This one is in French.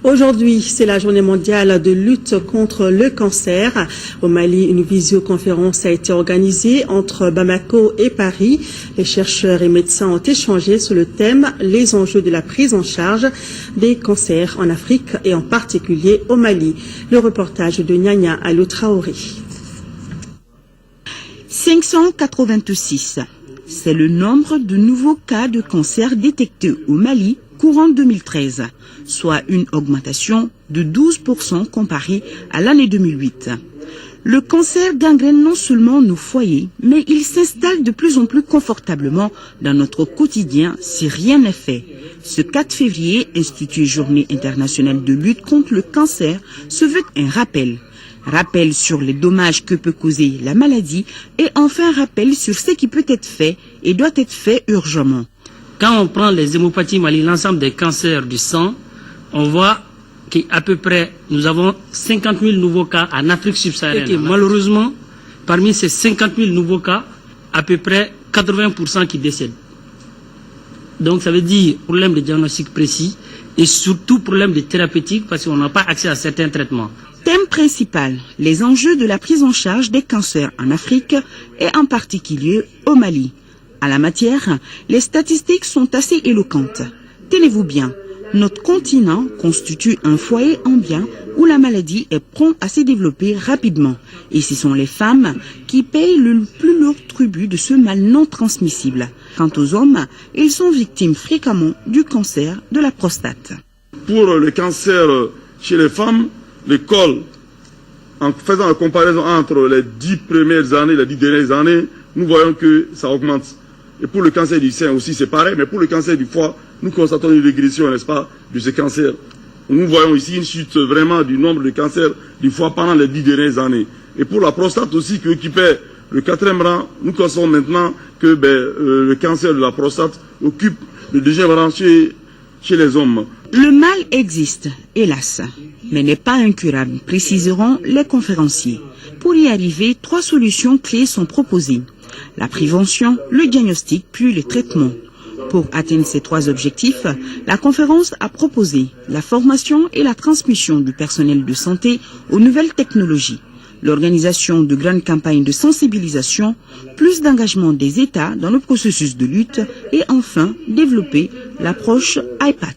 Aujourd'hui, c'est la journée mondiale de lutte contre le cancer. Au Mali, une visioconférence a été organisée entre Bamako et Paris. Les chercheurs et médecins ont échangé sur le thème « Les enjeux de la prise en charge des cancers en Afrique et en particulier au Mali ». Le reportage de Nyanya Alou Traoré. 586, c'est le nombre de nouveaux cas de cancer détectés au Mali courant 2013, soit une augmentation de 12% comparée à l'année 2008. Le cancer gangrène non seulement nos foyers, mais il s'installe de plus en plus confortablement dans notre quotidien si rien n'est fait. Ce 4 février, institué Journée internationale de lutte contre le cancer, se veut un rappel. Rappel sur les dommages que peut causer la maladie et enfin rappel sur ce qui peut être fait et doit être fait urgemment. Quand on prend les hémopathies Mali, l'ensemble des cancers du sang, on voit qu'à peu près, nous avons 50 000 nouveaux cas en Afrique subsaharienne. Et malheureusement, parmi ces 50 000 nouveaux cas, à peu près 80% qui décèdent. Donc ça veut dire problème de diagnostic précis et surtout problème de thérapeutique parce qu'on n'a pas accès à certains traitements. Thème principal, les enjeux de la prise en charge des cancers en Afrique et en particulier au Mali. À la matière, les statistiques sont assez éloquentes. Tenez-vous bien, notre continent constitue un foyer ambiant où la maladie est prompte à se développer rapidement. Et ce sont les femmes qui payent le plus lourd tribut de ce mal non transmissible. Quant aux hommes, ils sont victimes fréquemment du cancer de la prostate. Pour le cancer chez les femmes, l'école, en faisant la comparaison entre les 10 premières années et les 10 dernières années, nous voyons que ça augmente. Et pour le cancer du sein aussi, c'est pareil, mais pour le cancer du foie, nous constatons une régression, n'est-ce pas, de ce cancer. Nous voyons ici une chute vraiment du nombre de cancers du foie pendant les 10 dernières années. Et pour la prostate aussi, qui occupait le 4e rang, nous constatons maintenant que le cancer de la prostate occupe le 2e rang chez les hommes. Le mal existe, hélas, mais n'est pas incurable, préciseront les conférenciers. Pour y arriver, 3 solutions clés sont proposées. La prévention, le diagnostic, puis le traitement. Pour atteindre ces 3 objectifs, la conférence a proposé la formation et la transmission du personnel de santé aux nouvelles technologies, l'organisation de grandes campagnes de sensibilisation, plus d'engagement des États dans le processus de lutte et enfin développer l'approche iPad.